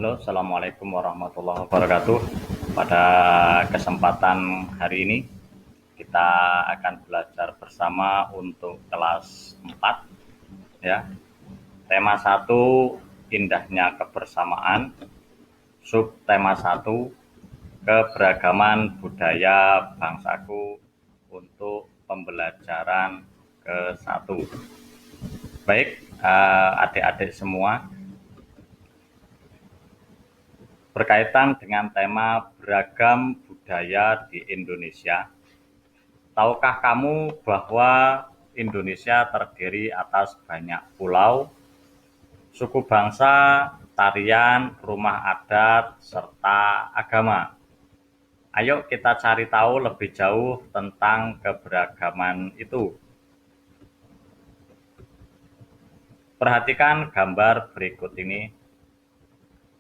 Halo, Assalamualaikum warahmatullahi wabarakatuh. Pada kesempatan hari ini, kita akan belajar bersama untuk kelas 4. Ya. Tema 1, indahnya kebersamaan. Subtema 1, keberagaman budaya bangsaku untuk pembelajaran ke-1. Baik, adik-adik semua, berkaitan dengan tema beragam budaya di Indonesia. Tahukah kamu bahwa Indonesia terdiri atas banyak pulau, suku bangsa, tarian, rumah adat, serta agama? Ayo kita cari tahu lebih jauh tentang keberagaman itu. Perhatikan gambar berikut ini.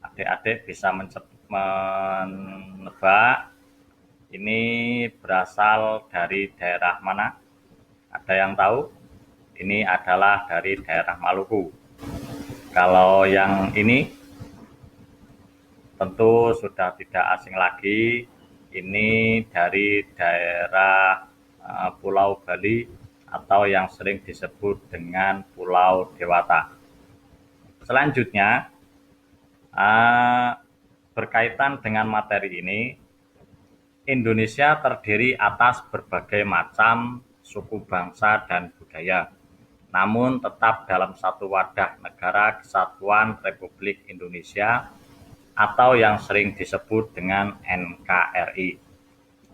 Adik-adik bisa menebak ini berasal dari daerah mana? Ada yang tahu? Ini adalah dari daerah Maluku. Kalau yang ini tentu sudah tidak asing lagi. Ini dari daerah Pulau Bali atau yang sering disebut dengan Pulau Dewata. Selanjutnya, berkaitan dengan materi ini, Indonesia terdiri atas berbagai macam suku bangsa dan budaya, namun tetap dalam satu wadah Negara Kesatuan Republik Indonesia atau yang sering disebut dengan NKRI.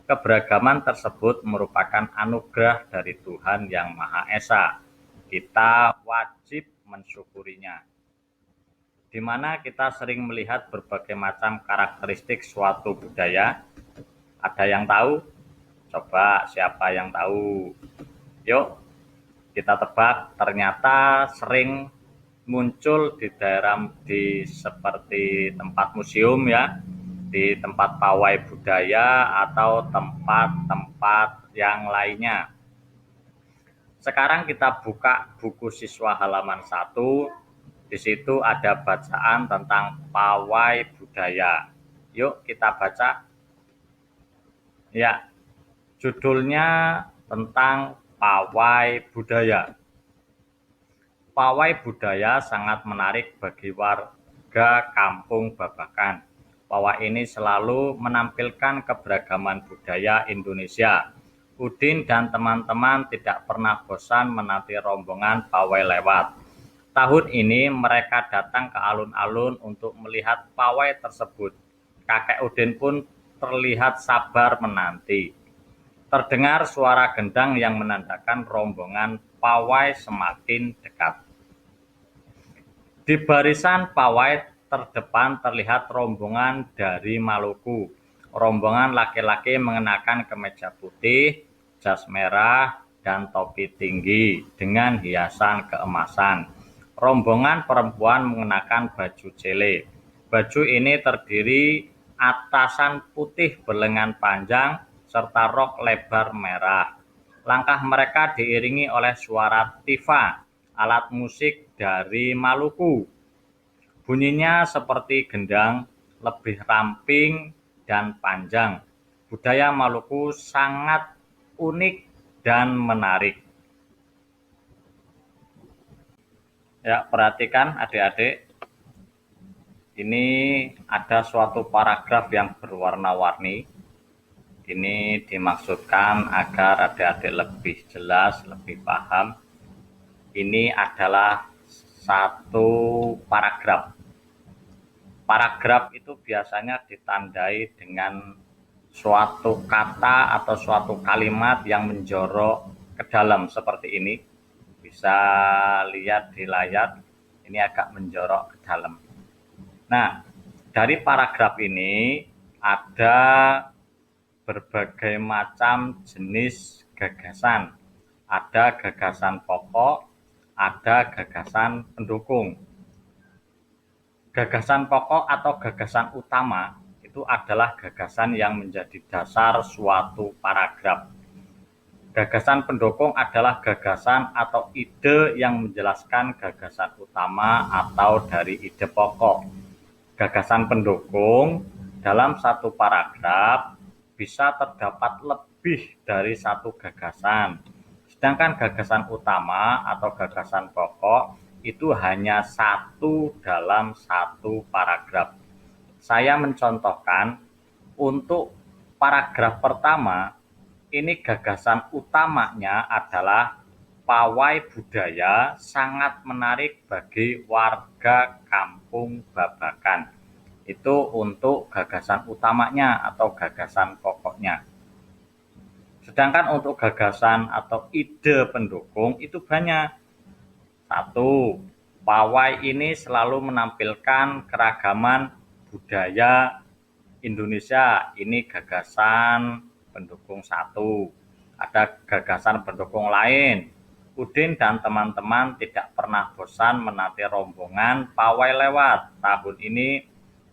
Keberagaman tersebut merupakan anugerah dari Tuhan Yang Maha Esa. Kita wajib mensyukurinya, di mana kita sering melihat berbagai macam karakteristik suatu budaya. Ada yang tahu? Coba siapa yang tahu? Yuk kita tebak. Ternyata sering muncul di daerah seperti tempat museum ya, di tempat pawai budaya atau tempat-tempat yang lainnya. Sekarang kita buka buku siswa halaman 1. Di situ ada bacaan tentang pawai budaya. Yuk kita baca. Ya, judulnya tentang pawai budaya. Pawai budaya sangat menarik bagi warga Kampung Babakan. Pawai ini selalu menampilkan keberagaman budaya Indonesia. Udin dan teman-teman tidak pernah bosan menanti rombongan pawai lewat. Tahun ini mereka datang ke alun-alun untuk melihat pawai tersebut. Kakek Udin pun terlihat sabar menanti. Terdengar suara gendang yang menandakan rombongan pawai semakin dekat. Di barisan pawai terdepan terlihat rombongan dari Maluku. Rombongan laki-laki mengenakan kemeja putih, jas merah, dan topi tinggi dengan hiasan keemasan. Rombongan perempuan mengenakan baju cele. Baju ini terdiri atasan putih berlengan panjang serta rok lebar merah. Langkah mereka diiringi oleh suara tifa, alat musik dari Maluku. Bunyinya seperti gendang, lebih ramping dan panjang. Budaya Maluku sangat unik dan menarik. Ya, perhatikan adik-adik. Ini ada suatu paragraf yang berwarna-warni. Ini dimaksudkan agar adik-adik lebih jelas, lebih paham. Ini adalah satu paragraf. Paragraf itu biasanya ditandai dengan suatu kata atau suatu kalimat yang menjorok ke dalam seperti ini. Bisa lihat di layar, ini agak menjorok ke dalam. Nah, dari paragraf ini ada berbagai macam jenis gagasan. Ada gagasan pokok, ada gagasan pendukung. Gagasan pokok atau gagasan utama itu adalah gagasan yang menjadi dasar suatu paragraf. Gagasan pendukung adalah gagasan atau ide yang menjelaskan gagasan utama atau dari ide pokok. gagasan pendukung dalam satu paragraf bisa terdapat lebih dari satu gagasan. Sedangkan gagasan utama atau gagasan pokok itu hanya satu dalam satu paragraf. Saya mencontohkan untuk paragraf pertama, ini gagasan utamanya adalah pawai budaya sangat menarik bagi warga Kampung Babakan. Itu untuk gagasan utamanya atau gagasan pokoknya. Sedangkan untuk gagasan atau ide pendukung itu banyak. Satu, pawai ini selalu menampilkan keragaman budaya Indonesia. Ini gagasan pendukung satu. Ada gagasan pendukung lain. Udin dan teman-teman tidak pernah bosan menanti rombongan pawai lewat. Tahun ini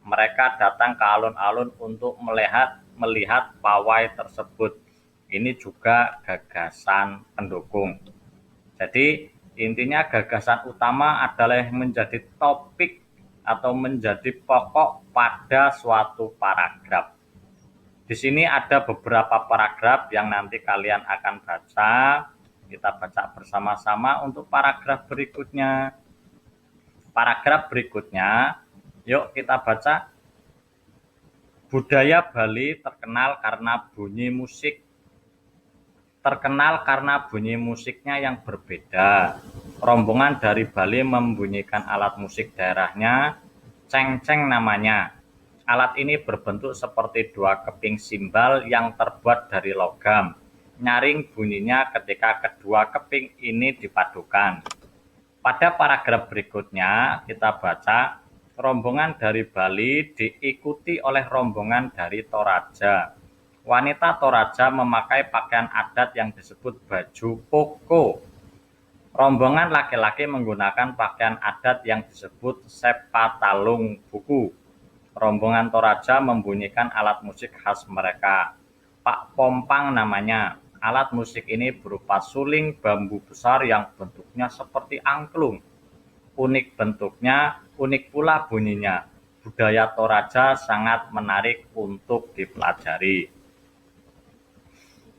mereka datang ke alun-alun untuk melihat pawai tersebut. Ini juga gagasan pendukung. Jadi intinya gagasan utama adalah menjadi topik atau menjadi pokok pada suatu paragraf. Di sini ada beberapa paragraf yang nanti kalian akan baca. Kita baca bersama-sama untuk paragraf berikutnya. Paragraf berikutnya, yuk kita baca. Budaya Bali terkenal karena bunyi musiknya yang berbeda. Rombongan dari Bali membunyikan alat musik daerahnya, cengceng namanya. Alat ini berbentuk seperti dua keping simbal yang terbuat dari logam. Nyaring bunyinya ketika kedua keping ini dipadukan. Pada paragraf berikutnya kita baca, rombongan dari Bali diikuti oleh rombongan dari Toraja. Wanita Toraja memakai pakaian adat yang disebut baju koko. Rombongan laki-laki menggunakan pakaian adat yang disebut sepatalung buku. Rombongan Toraja membunyikan alat musik khas mereka. Pak Pompang namanya. Alat musik ini berupa suling bambu besar yang bentuknya seperti angklung. Unik bentuknya, unik pula bunyinya. Budaya Toraja sangat menarik untuk dipelajari.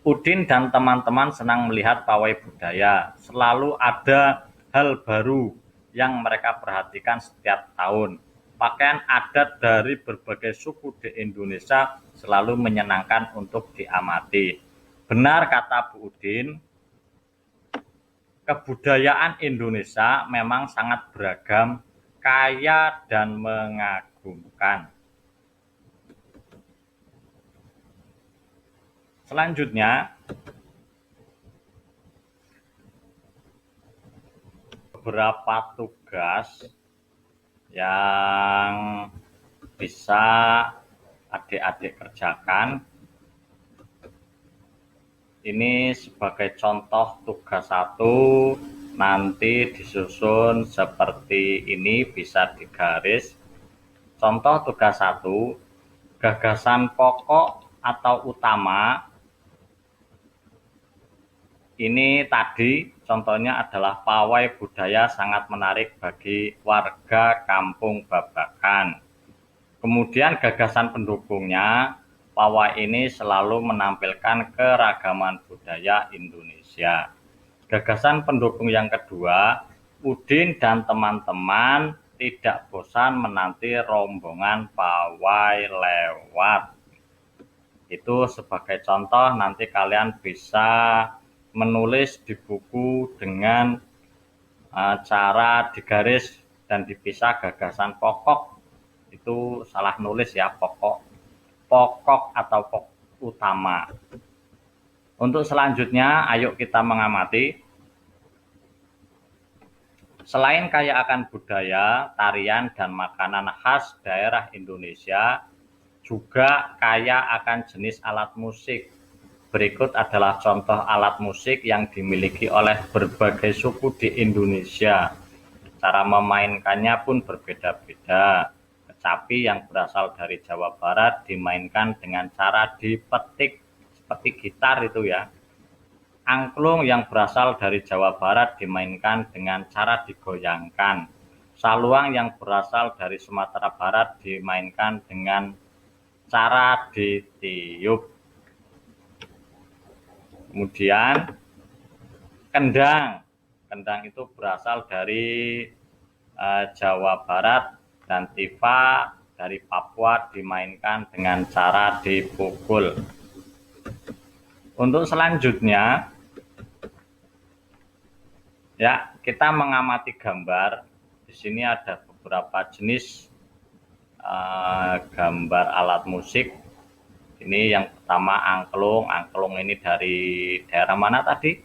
Udin dan teman-teman senang melihat pawai budaya. Selalu ada hal baru yang mereka perhatikan setiap tahun. Pakaian adat dari berbagai suku di Indonesia selalu menyenangkan untuk diamati. Benar kata Bu Udin, kebudayaan Indonesia memang sangat beragam, kaya dan mengagumkan. Selanjutnya, beberapa tugas yang bisa adik-adik kerjakan. Ini sebagai contoh tugas 1, nanti disusun seperti ini, bisa digaris. Contoh tugas 1, gagasan pokok atau utama. Ini tadi contohnya adalah pawai budaya sangat menarik bagi warga Kampung Babakan. Kemudian gagasan pendukungnya, pawai ini selalu menampilkan keragaman budaya Indonesia. Gagasan pendukung yang kedua, Udin dan teman-teman tidak bosan menanti rombongan pawai lewat. Itu sebagai contoh, nanti kalian bisa menulis di buku dengan cara digaris dan dipisah gagasan pokok. Itu salah nulis ya, pokok atau pokok utama. Untuk selanjutnya, ayo kita mengamati. Selain kaya akan budaya, tarian, dan makanan khas daerah Indonesia, juga kaya akan jenis alat musik. Berikut adalah contoh alat musik yang dimiliki oleh berbagai suku di Indonesia. Cara memainkannya pun berbeda-beda. Kecapi yang berasal dari Jawa Barat dimainkan dengan cara dipetik seperti gitar itu ya. Angklung yang berasal dari Jawa Barat dimainkan dengan cara digoyangkan. Saluang yang berasal dari Sumatera Barat dimainkan dengan cara ditiup. Kemudian kendang. Kendang itu berasal dari Jawa Barat dan tifa dari Papua dimainkan dengan cara dipukul. Untuk selanjutnya, ya, kita mengamati gambar. Di sini ada beberapa jenis gambar alat musik. Ini yang pertama angklung. Angklung ini dari daerah mana tadi?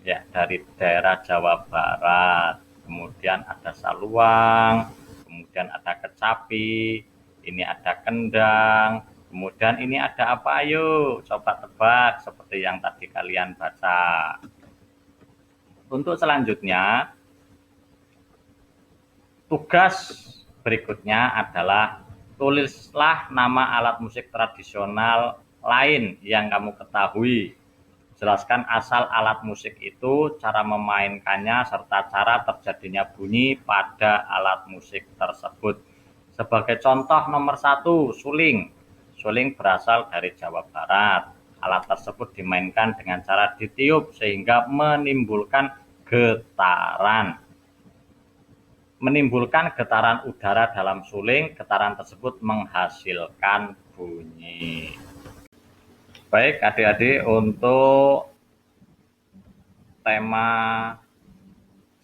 Ya, dari daerah Jawa Barat. Kemudian ada saluang, kemudian ada kecapi, ini ada kendang, kemudian ini ada apa? Ayo coba tebak seperti yang tadi kalian baca. Untuk selanjutnya, tugas berikutnya adalah tulislah nama alat musik tradisional lain yang kamu ketahui. Jelaskan asal alat musik itu, cara memainkannya, serta cara terjadinya bunyi pada alat musik tersebut. Sebagai contoh nomor 1, suling. Suling berasal dari Jawa Barat. Alat tersebut dimainkan dengan cara ditiup sehingga menimbulkan getaran. Menimbulkan getaran udara dalam suling, getaran tersebut menghasilkan bunyi. Baik adik-adik, untuk tema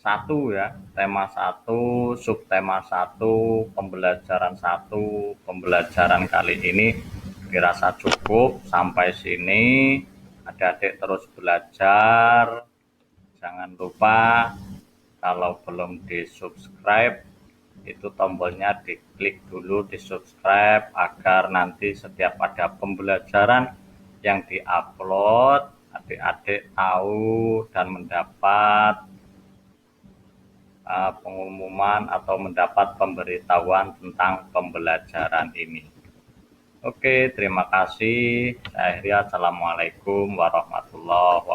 1 ya, tema 1, subtema 1, pembelajaran 1, pembelajaran kali ini dirasa cukup sampai sini. Adik-adik terus belajar, jangan lupa kalau belum di subscribe, itu tombolnya diklik dulu di subscribe agar nanti setiap ada pembelajaran yang diupload, adik-adik tahu dan mendapat pengumuman atau mendapat pemberitahuan tentang pembelajaran ini. Oke, terima kasih. Saya akhiri. Assalamualaikum warahmatullahi wabarakatuh.